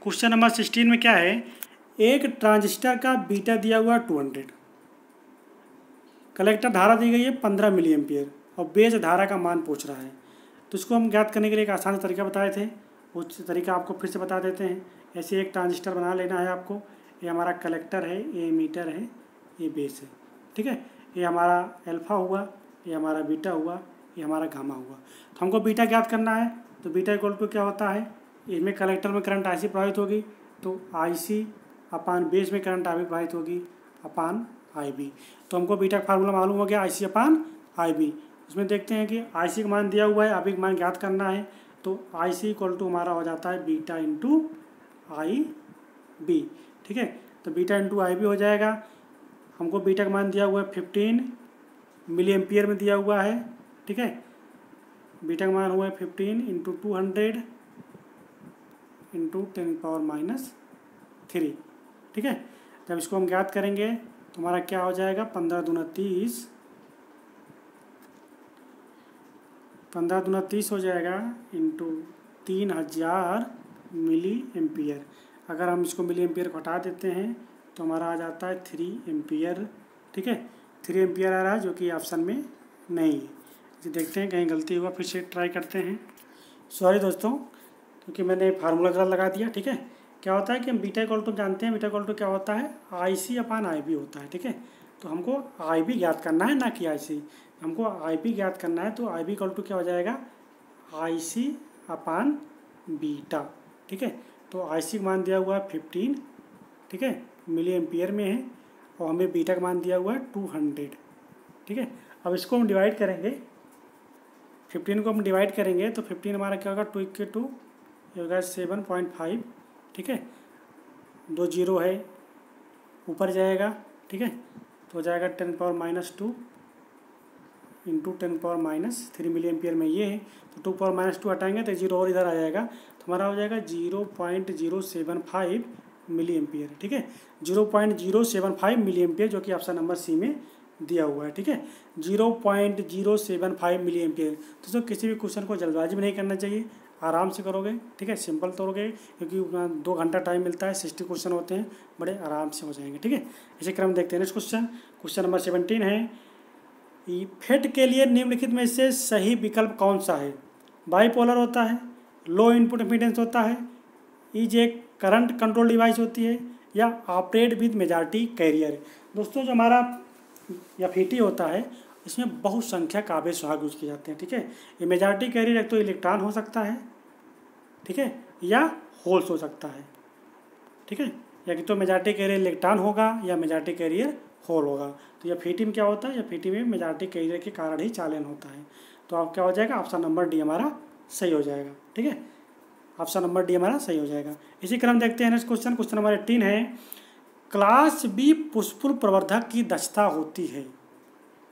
क्वेश्चन नंबर 16 में क्या है? एक ट्रांजिस्टर का बीटा दिया हुआ 200, कलेक्टर धारा दी गई है 15 मिली एम्पियर और बेस धारा का मान पूछ रहा है। तो इसको हम ज्ञात करने के लिए एक आसान तरीका बताए थे, वो तरीका आपको फिर से बता देते हैं। ऐसे एक ट्रांजिस्टर बना लेना है आपको। ये हमारा कलेक्टर है, ये मीटर है, ये बेस है। ठीक है, ये हमारा अल्फा हुआ, ये हमारा बीटा हुआ, ये हमारा गामा हुआ। तो हमको बीटा ज्ञात करना है। तो बीटा इक्वल टू क्या होता है? इसमें कलेक्टर में करंट आईसी प्रवाहित होगी तो आईसी अपान बेस में करंट आईबी प्रवाहित होगी अपान आईबी। तो हमको बीटा का फार्मूला मालूम हो गया, आईसी अपान आईबी। उसमें देखते हैं कि आईसी का मान दिया हुआ है, आईबी का मान ज्ञात करना है। तो आईसी इक्वल टू हमारा हो जाता है बीटा इंटू आई बी। ठीक है, तो बीटा इंटू आई बी हो जाएगा। हमको बीटा का मान दिया हुआ है 15 मिली एम्पियर में दिया हुआ है। ठीक है, बीटा का मान हुआ है 15 इंटू 200 इंटू 10⁻³ ठीक है, जब इसको हम ज्ञात करेंगे तो हमारा क्या हो जाएगा? 15 दूना 30, 15 दूना 30 हो जाएगा इंटू 3000 मिली एम्पियर। अगर हम इसको मिली एम्पियर को हटा देते हैं तो हमारा आ जाता है 3 एम्पियर। ठीक है, 3 एम्पियर आ रहा है जो कि ऑप्शन में नहीं है। तो देखते हैं कहीं गलती हुआ, फिर से ट्राई करते हैं। सॉरी दोस्तों, क्योंकि मैंने फार्मूला गलत लगा दिया। ठीक है, क्या होता है कि हम बीटा इक्वल टू जानते हैं, बीटा इक्वल टू क्या होता है? आईसी अपान आईबी होता है। ठीक है, तो हमको आईबी ज्ञात करना है, ना कि आईसी। हमको आईबी ज्ञात करना है। तो आईबी इक्वल टू क्या हो जाएगा? आईसी अपान बीटा। ठीक है, तो आईसी का मान दिया हुआ है 15, ठीक है, मिली एम्पियर में है, और हमें बीटा का मान दिया हुआ है 200। ठीक है, अब इसको हम डिवाइड करेंगे, 15 को हम डिवाइड करेंगे तो 15 हमारा क्या होगा? 2 के 2 ये होगा 7.5। ठीक है, 2 0 है, ऊपर जाएगा। ठीक है, तो हो जाएगा 10⁻² इंटू 10⁻³ मिली एम्पियर में ये है। तो 2⁻² हटाएंगे तो 0 और इधर आ जाएगा, तो हमारा हो जाएगा 0.075 मिली एम्पियर। ठीक है, 0.075 मिली एम्पियर, जो कि ऑप्शन नंबर सी में दिया हुआ है। ठीक है, 0.075 मिली एम्पियर। दोस्तों किसी भी क्वेश्चन को जल्दबाजी में नहीं करना चाहिए, आराम से करोगे। ठीक है, सिंपल तोड़ोगे, क्योंकि 2 घंटा टाइम मिलता है, 60 क्वेश्चन होते हैं, बड़े आराम से हो जाएंगे। ठीक है, इसी क्रम देखते हैं नेक्स्ट क्वेश्चन। क्वेश्चन नंबर 17 है, फेट के लिए निम्नलिखित में से सही विकल्प कौन सा है? बाईपोलर होता है, लो इनपुट इम्पीडेंस होता है, is a current control device होती है, या ऑपरेट विद मेजॉरिटी कैरियर। दोस्तों जो हमारा FET होता है इसमें बहुसंख्यक आवेश वाहक यूज किए जाते हैं, ठीक है। ये मेजॉरिटी कैरियर एक तो इलेक्ट्रॉन हो सकता है, ठीक है, या होल्स हो सकता है, ठीक है, या कि तो मेजॉरिटी कैरियर इलेक्ट्रॉन होगा या मेजॉरिटी कैरियर होल होगा। तो FET में क्या होता है, FET में मेजॉरिटी कैरियर के कारण ही चालन होता है। तो आप क्या हो जाएगा, ऑप्शन नंबर डी हमारा सही हो जाएगा, ठीक है, ऑप्शन नंबर डी हमारा सही हो जाएगा। इसी क्रम देखते हैं नेक्स्ट क्वेश्चन, क्वेश्चन नंबर 18 है, क्लास बी पुष्पुल प्रवर्धक की दक्षता होती है,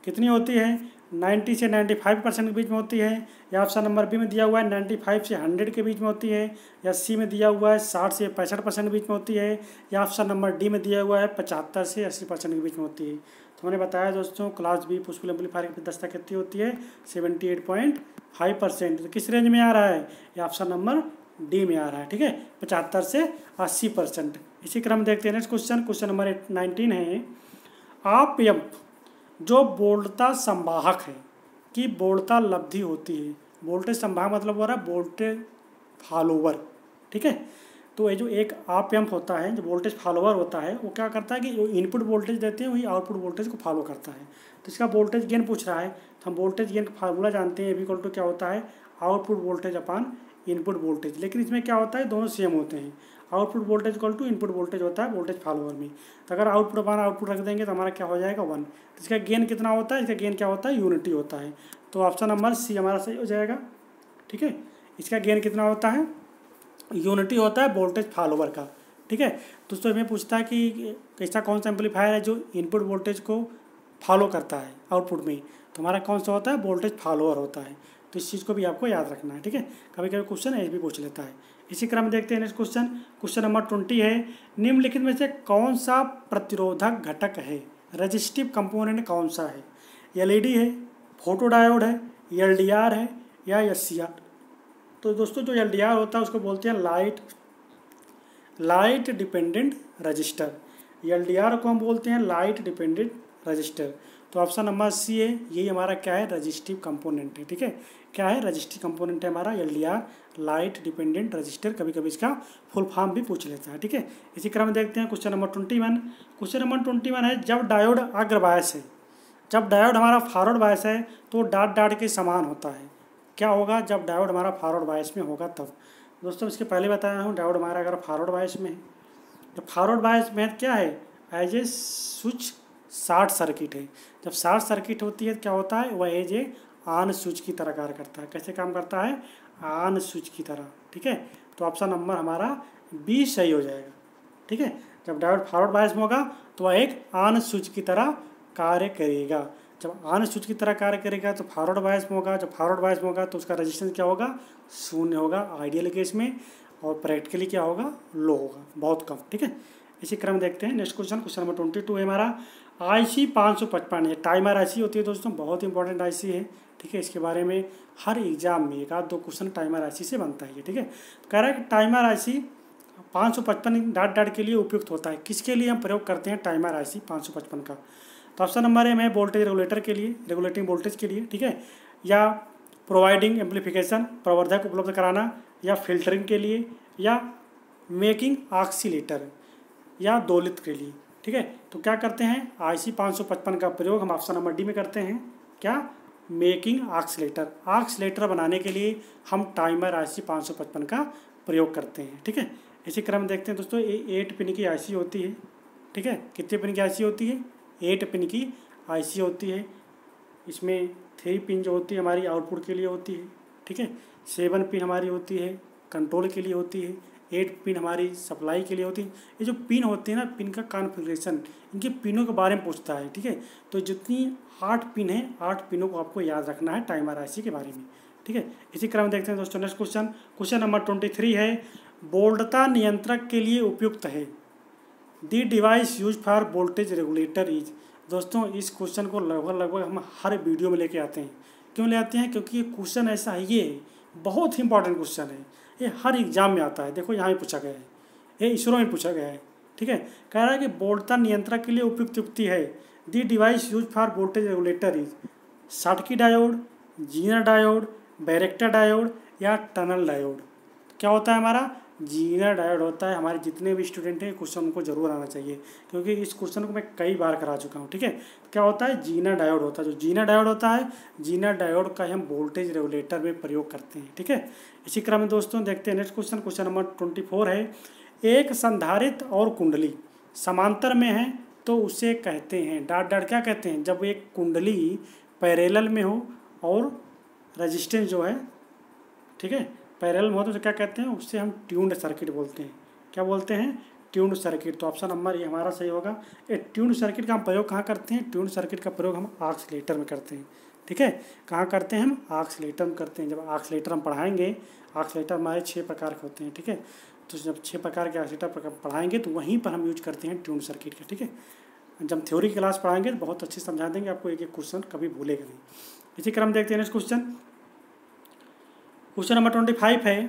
कितनी होती है, 90 से 95% के बीच में होती है, या ऑप्शन नंबर बी में दिया हुआ है 95 से 100 के बीच में होती है, या सी में दिया हुआ है 60 से 65% के बीच में होती है, या ऑप्शन नंबर डी में दिया हुआ है 75 से 80% के बीच में होती है। तो मैंने बताया दोस्तों क्लास बी पुष्पुल एम्पलीफायर की दक्षता कितनी होती है, 78.5%। तो किस रेंज में आ रहा है, ये ऑप्शन नंबर डी में आ रहा है, ठीक है, 75 से 80%। इसी क्रम देखते हैं नेक्स्ट क्वेश्चन, क्वेश्चन नंबर 19 है, आप जो बोल्टता संवाहक है कि बोल्टता लब्धि होती है, वोल्टेज संवाहक मतलब हो रहा है वोल्टेज फॉलोवर, ठीक है। तो ये जो एक आप एम्प होता है, जो वोल्टेज फॉलोवर होता है, वो क्या करता है कि जो इनपुट वोल्टेज देते हैं वही आउटपुट वोल्टेज को फॉलो करता है। तो इसका वोल्टेज गेन पूछ रहा है, तो हम वोल्टेज गेन का फार्मूला जानते हैं, इक्वल टू क्या होता है, output voltage upon input voltage. लेकिन इसमें क्या होता है, दोनों सेम होते हैं, output voltage equal to input voltage होता है वोल्टेज फॉलोवर में। तो अगर आउटपुट अपान आउटपुट रख देंगे तो हमारा क्या हो जाएगा 1। तो इसका गेन कितना होता है, इसका गेन क्या होता है, यूनिटी होता है। तो ऑप्शन नंबर सी हमारा सही हो जाएगा, ठीक है। इसका गेन कितना होता है, यूनिटी होता है वोल्टेज फॉलोवर का, ठीक है। दोस्तों हमें पूछता है कि कैसा कौन सा एम्पलीफायर है जो इनपुट वोल्टेज को फॉलो करता है आउटपुट में, तो हमारा कौन सा होता है, वोल्टेज फॉलोअर होता है। तो इस चीज़ को भी आपको याद रखना है, ठीक है, कभी कभी क्वेश्चन ऐसे भी पूछ लेता है। इसी क्रम में देखते हैं नेक्स्ट क्वेश्चन, क्वेश्चन नंबर 20 है, निम्नलिखित में से कौन सा प्रतिरोधक घटक है, रजिस्टिव कंपोनेंट कौन सा है, LED है, फोटोडायोड है, LDR है, या SCR। तो दोस्तों जो LDR होता है उसको बोलते हैं लाइट डिपेंडेंट रजिस्टर, LDR को हम बोलते हैं लाइट डिपेंडेंट रजिस्टर। तो ऑप्शन नंबर सी है, यही हमारा क्या है, रजिस्टिव कंपोनेंट है, ठीक है, क्या है, रजिस्टिव कंपोनेंट है हमारा LDR, लाइट डिपेंडेंट रजिस्टर। कभी कभी इसका फुल फॉर्म भी पूछ लेता है, ठीक है। इसी क्रम में देखते हैं क्वेश्चन नंबर 21, क्वेश्चन नंबर 21 है, जब डायोड अग्र बायस है, जब डायोड हमारा फॉरवर्ड बायस है तो डॉट के समान होता है, क्या होगा, जब डायोड हमारा फॉरवर्ड बायस में होगा तब। दोस्तों इसके पहले बताया हूँ, डायोड हमारा अगर फॉरवर्ड बायस में है, तो फॉरवर्ड बायस में क्या है, as a switch short circuit है। जब शॉर्ट सर्किट होती है क्या होता है, वह एज ए ऑन स्विच की तरह कार्य करता है। कैसे काम करता है, ऑन स्विच की तरह, ठीक है। तो ऑप्शन नंबर हमारा बी सही हो जाएगा, ठीक है। जब डायोड फॉरवर्ड बायस में होगा तो वह एक ऑन स्विच की तरह कार्य करेगा। जब ऑन स्विच की तरह कार्य करेगा तो फॉरवर्ड बायस में होगा, जब फॉरवर्ड बायस में होगा तो उसका रेजिस्टेंस क्या होगा, 0 होगा आइडियल केस में, और प्रैक्टिकली क्या होगा, लो होगा, बहुत कम, ठीक है। इसी क्रम देखते हैं नेक्स्ट क्वेश्चन, क्वेश्चन नंबर 22 है हमारा, IC 555 है, टाइमर IC होती है दोस्तों, बहुत इंपॉर्टेंट IC है, ठीक है। इसके बारे में हर एग्जाम में 1-2 क्वेश्चन टाइमर IC से बनता है, ठीक है। कह रहा है कि टाइमर IC 555 डॉट के लिए उपयुक्त होता है, किसके लिए हम प्रयोग करते हैं टाइमर IC 555 का। तो ऑप्शन नंबर है वोल्टेज रेगुलेटर के लिए, रेगुलेटिंग वोल्टेज के लिए, ठीक है, या प्रोवाइडिंग एम्पलीफिकेशन, प्रवर्धक उपलब्ध कराना, या फिल्टरिंग के लिए, या मेकिंग ऑक्सीलेटर, या दोलित के लिए, ठीक है। तो क्या करते हैं, IC 555 का प्रयोग हम ऑप्शन नंबर डी में करते हैं, क्या, मेकिंग ऑक्सीलेटर, ऑक्सीलेटर बनाने के लिए हम टाइमर IC 555 का प्रयोग करते हैं, ठीक है। इसी क्रम देखते हैं दोस्तों, ये 8 पिन की IC होती है, ठीक है। कितने पिन की IC होती है, 8 पिन की IC होती है। इसमें 3 पिन जो होती है हमारी आउटपुट के लिए होती है, ठीक है। 7 पिन हमारी होती है कंट्रोल के लिए होती है, 8 पिन हमारी सप्लाई के लिए होती है। ये जो पिन होते हैं ना, पिन का कॉन्फ़िगरेशन, इनके पिनों के बारे में पूछता है, ठीक है। तो जितनी 8 पिन है, 8 पिनों को आपको याद रखना है टाइमर IC के बारे में, ठीक है। इसी क्रम देखते हैं दोस्तों नेक्स्ट क्वेश्चन, क्वेश्चन नंबर 23 है, वोल्टता नियंत्रक के लिए उपयुक्त है, the device use for voltage regulator is. दोस्तों इस क्वेश्चन को लगभग हम हर वीडियो में लेके आते हैं। क्यों ले आते हैं, क्योंकि ये क्वेश्चन ऐसा है, ये बहुत ही इंपॉर्टेंट क्वेश्चन है, ये हर एग्जाम में आता है। देखो यहाँ भी पूछा गया है, ये इसरो में पूछा गया है, ठीक है। कह रहा है कि वोल्टता नियंत्रक के लिए उपयुक्त युक्ति है, the device use for voltage regulator is Schottky diode, zener diode, varactor diode, या टनल डायोड। क्या होता है हमारा, जीना डायोड होता है। हमारे जितने भी स्टूडेंट हैं क्वेश्चन उनको जरूर आना चाहिए, क्योंकि इस क्वेश्चन को मैं कई बार करा चुका हूँ, ठीक है। क्या होता है, जीना डायोड होता है। जो जीना डायोड होता है, जीना डायोड का हम वोल्टेज रेगुलेटर में प्रयोग करते हैं, ठीक है। इसी क्रम में दोस्तों देखते हैं नेक्स्ट क्वेश्चन, क्वेश्चन नंबर 24 है, एक संधारित्र और कुंडली समांतर में है तो उसे कहते हैं डॉट डॉट क्या कहते हैं, जब एक कुंडली पैरेलल में हो और रेजिस्टेंस जो है, ठीक है, पैरेलल में हो तो क्या कहते हैं, उससे हम ट्यून्ड सर्किट बोलते हैं। क्या बोलते हैं, ट्यून्ड सर्किट। तो ऑप्शन नंबर ये हमारा सही होगा। ये ट्यून्ड सर्किट का हम प्रयोग कहाँ करते हैं, ट्यून्ड सर्किट का प्रयोग हम ऑक्सीलेटर में करते हैं, ठीक है। कहाँ करते हैं, हम ऑक्सीलेटर में करते हैं। जब ऑक्सीलेटर हम पढ़ाएंगे, ऑक्सीलेटर हमारे 6 प्रकार के होते हैं, ठीक है। तो जब 6 प्रकार के ऑक्सीलेटर पढ़ाएंगे तो वहीं पर हम यूज करते हैं ट्यून्ड सर्किट का, ठीक है। जब थ्योरी की क्लास पढ़ाएंगे तो बहुत अच्छे से समझा देंगे आपको, एक एक क्वेश्चन कभी भूलेगा नहीं। इसी क्रम देखते हैं नेक्स्ट क्वेश्चन, क्वेश्चन नंबर 25 है,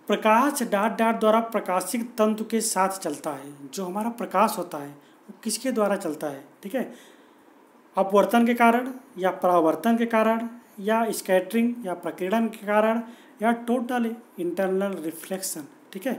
प्रकाश डॉट डॉट द्वारा प्रकाशिक तंतु के साथ चलता है। जो हमारा प्रकाश होता है वो किसके द्वारा चलता है, ठीक है, अपवर्तन के कारण या परावर्तन के कारण या स्कैटरिंग या प्रकीर्णन के कारण या टोटल इंटरनल रिफ्लेक्शन, ठीक है,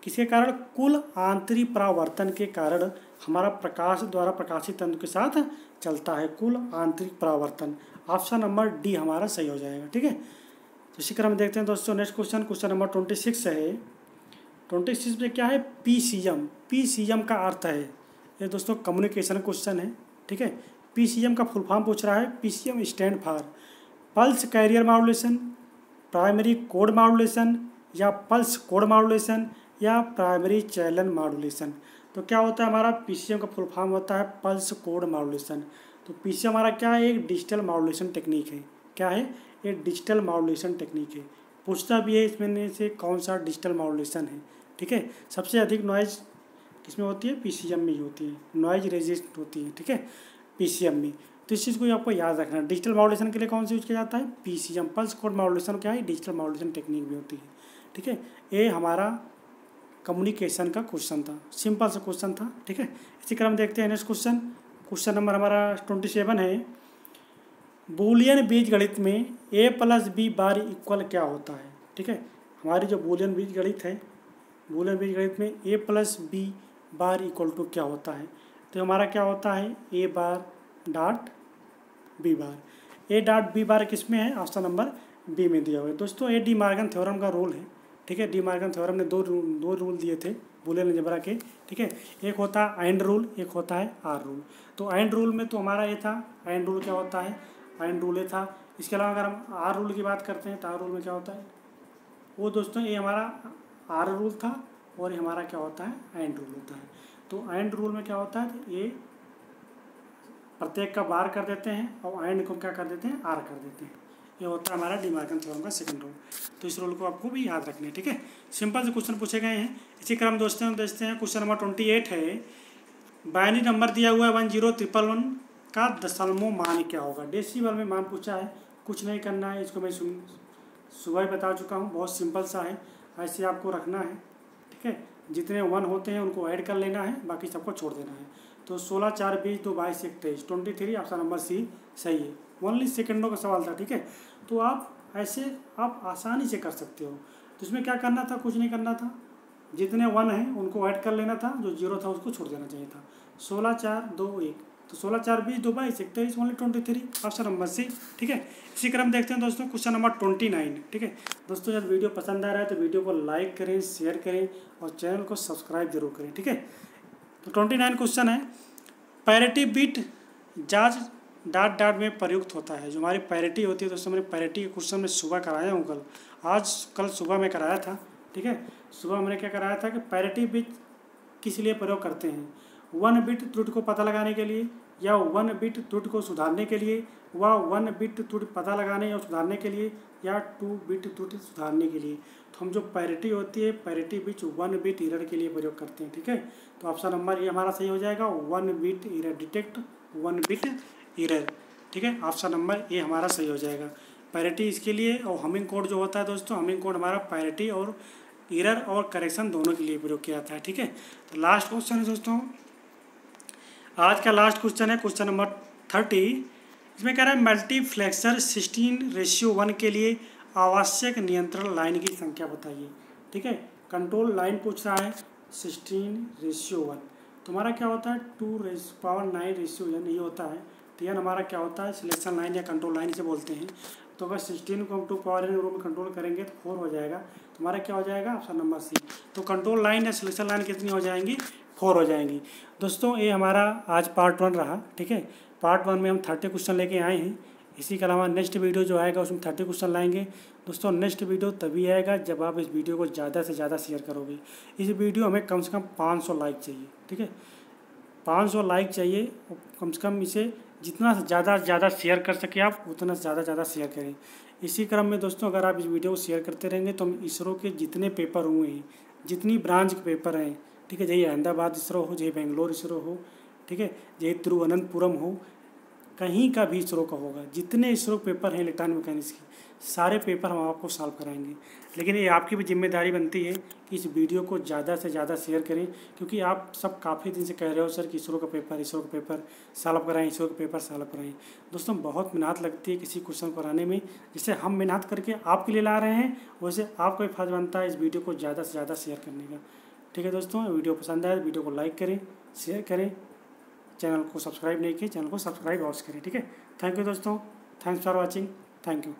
किसके कारण, कुल आंतरिक परावर्तन के कारण हमारा प्रकाश द्वारा प्रकाशित तंतु के साथ चलता है, कुल आंतरिक परावर्तन। ऑप्शन नंबर डी हमारा सही हो जाएगा, ठीक है। तो इसी क्रम में देखते हैं दोस्तों नेक्स्ट क्वेश्चन, क्वेश्चन नंबर 26 है। 26 में क्या है, पीसीएम। पीसीएम का अर्थ है, ये दोस्तों कम्युनिकेशन क्वेश्चन है, ठीक है। पीसीएम का फुल फॉर्म पूछ रहा है। PCM stand for pulse carrier modulation, primary code modulation या पल्स कोड मॉड्यूलेशन या प्राइमरी चैनल मॉड्यूलेशन। तो क्या होता है हमारा, पीसीएम का फुल फॉर्म होता है पल्स कोड मॉड्यूलेशन। तो पीसीएम हमारा क्या है, एक डिजिटल मॉड्यूलेशन टेक्निक है। क्या है, ये डिजिटल मॉड्यूलेशन टेक्निक है। पूछता भी है इसमें से कौन सा डिजिटल मॉड्यूलेशन है, ठीक है। सबसे अधिक नॉइज किसमें होती है, पीसीएम में ही होती है, नॉइज रेजिस्ट होती है, ठीक है, पीसीएम में। तो इस चीज़ को आपको याद रखना है। डिजिटल मॉड्यूलेशन के लिए कौन सा यूज किया जाता है, पीसीएम। पल्स कोड मॉड्यूलेशन क्या है, डिजिटल मॉड्यूलेशन टेक्निक भी होती है, ठीक है। ये हमारा कम्युनिकेशन का क्वेश्चन था, सिंपल सा क्वेश्चन था, ठीक है। इसी क्रम देखते हैं नेक्स्ट क्वेश्चन, क्वेश्चन नंबर हमारा 27 है, बूलियन बीजगणित में a plus B bar equal क्या होता है, ठीक है। हमारी जो बूलियन बीजगणित है, बूलियन बीजगणित में a plus B bar equal to क्या होता है। तो हमारा क्या होता है, a bar dot B bar. a dot B bar किस में है, ऑप्शन नंबर बी में दिया हुआ है। दोस्तों ये डी मॉर्गन थ्योरम का रूल है, ठीक है। डी मॉर्गन थ्योरम ने दो रूल दिए थे बूलियन अलजेब्रा के, ठीक है। एक होता है एंड रूल, एक होता है आर रूल। तो एंड रूल में तो हमारा ये था, एंड रूल क्या होता है, एंड रूल ये था। इसके अलावा अगर हम आर रूल की बात करते हैं तो आर रूल में क्या होता है, वो दोस्तों ये हमारा आर रूल था और ये हमारा क्या होता है, एंड रूल होता है। तो एंड रूल में क्या होता है, ये प्रत्येक का बार कर देते हैं और एंड को क्या कर देते हैं, आर कर देते हैं। ये होता है हमारा डी मॉर्गन थ्योरम का सेकंड रूल। तो इस रूल को आपको भी याद रखना है, ठीक है। सिंपल से क्वेश्चन पूछे गए हैं। इसी क्रम दोस्तों देखते हैं क्वेश्चन नंबर 28 है, बाइनरी नंबर दिया हुआ है 10111 का दशमलव मान क्या होगा। डेसिमल में मान पूछा है, कुछ नहीं करना है, इसको मैं सुबह ही बता चुका हूँ, बहुत सिंपल सा है, ऐसे आपको रखना है, ठीक है। जितने 1 होते हैं उनको ऐड कर लेना है, बाकी सबको छोड़ देना है। तो 16 4 20 2 22 1 23 23, ऑप्शन नंबर सी सही है। ओनली सेकंडों का सवाल था, ठीक है। तो आप ऐसे आप आसानी से कर सकते हो। तो इसमें क्या करना था, कुछ नहीं करना था, जितने 1 हैं उनको ऐड कर लेना था, जो 0 था उसको छोड़ देना चाहिए था। 16 4 2 1, तो 16 4 20 2 22 1 23, ओनली 23, ऑप्शन नंबर सी, ठीक है। इसी क्रम देखते हैं दोस्तों क्वेश्चन नंबर 29, ठीक है। दोस्तों जब वीडियो पसंद आ रहा है तो वीडियो को लाइक करें, शेयर करें और चैनल को सब्सक्राइब जरूर करें, ठीक है। तो 29 क्वेश्चन है, पैरिटी बिट जांच डॉट डॉट में प्रयुक्त होता है। जो हमारी पैरिटी होती है दोस्तों, मैंने पैरिटी के क्वेश्चन में सुबह कराया हूँ, कल सुबह में कराया था, ठीक है। सुबह मैंने क्या कराया था कि पैरिटी बिट किस लिए प्रयोग करते हैं, 1 बिट त्रुटि को पता लगाने के लिए, या 1 बिट त्रुटि को सुधारने के लिए, व 1 बिट त्रुटि पता लगाने और सुधारने के लिए, या 2 बिट त्रुटि सुधारने के लिए। तो हम जो पैरिटी होती है, पैरिटी बिट 1 बिट एरर के लिए प्रयोग करते हैं, ठीक है। तो ऑप्शन नंबर ये हमारा सही हो जाएगा, 1 bit error, detect 1 bit error, ठीक है। ऑप्शन नंबर ये हमारा सही हो जाएगा। पैरिटी इसके लिए, और हमिंग कोड जो होता है दोस्तों, हमिंग कोड हमारा पैरिटी और एरर और करेक्शन दोनों के लिए प्रयोग किया जाता है, ठीक है। तो लास्ट क्वेश्चन है दोस्तों, आज का लास्ट क्वेश्चन है क्वेश्चन नंबर 30। इसमें कह रहा है मल्टीप्लेक्सर 16:1 के लिए आवश्यक नियंत्रण लाइन की संख्या बताइए। ठीक है, कंट्रोल लाइन पूछ रहा है 16:1। तुम्हारा क्या होता है 2⁹ ये होता है। तो यह हमारा क्या होता है सिलेक्शन लाइन या कंट्रोल लाइन से बोलते हैं। तो अगर 16 को हम 2 में कंट्रोल करेंगे तो 4 हो जाएगा। तुम्हारा क्या हो जाएगा ऑप्शन नंबर सी। तो कंट्रोल लाइन या सिलेक्शन लाइन कितनी हो जाएंगी 4 हो जाएंगी। दोस्तों ये हमारा आज पार्ट 1 रहा। ठीक है, पार्ट 1 में हम 30 क्वेश्चन लेके आए हैं। इसी के अलावा नेक्स्ट वीडियो जो आएगा उसमें 30 क्वेश्चन लाएंगे। दोस्तों नेक्स्ट वीडियो तभी आएगा जब आप इस वीडियो को ज़्यादा से ज़्यादा शेयर करोगे। इस वीडियो हमें कम से कम 500 लाइक चाहिए। ठीक है, 500 लाइक चाहिए। कम से कम इसे जितना ज़्यादा शेयर कर सके आप उतना ज़्यादा शेयर करें। इसी क्रम में दोस्तों अगर आप इस वीडियो को शेयर करते रहेंगे तो हम इसरो के जितने पेपर हुए हैं, जितनी ब्रांच के पेपर हैं, ठीक है, चाहे अहमदाबाद इसरो हो, चाहे बेंगलोर इसरो हो, ठीक है, चाहे तिरुवनंतपुरम हो, कहीं का भी इसरो का होगा, जितने इसरो पेपर हैं इलेक्ट्रॉनिक मैकेनिक्स के सारे पेपर हम आपको सॉल्व कराएंगे। लेकिन ये आपकी भी जिम्मेदारी बनती है कि इस वीडियो को ज़्यादा से ज़्यादा शेयर करें, क्योंकि आप सब काफ़ी दिन से कह रहे हो सर कि इसरो का पेपर सॉल्व कराएं, इसरो का पेपर सॉल्व कराएं। दोस्तों बहुत मेहनत लगती है किसी क्वेश्चन को कराने में। जैसे हम मेहनत करके आपके लिए ला रहे हैं वैसे आपका भी फर्ज बनता है इस वीडियो को ज़्यादा से ज़्यादा शेयर करने का। ठीक है दोस्तों, वीडियो पसंद आए वीडियो को लाइक करें, शेयर करें, चैनल को सब्सक्राइब नहीं किए चैनल को सब्सक्राइब अवश्य करें। ठीक है, थैंक यू दोस्तों, thanks for watching, thank you.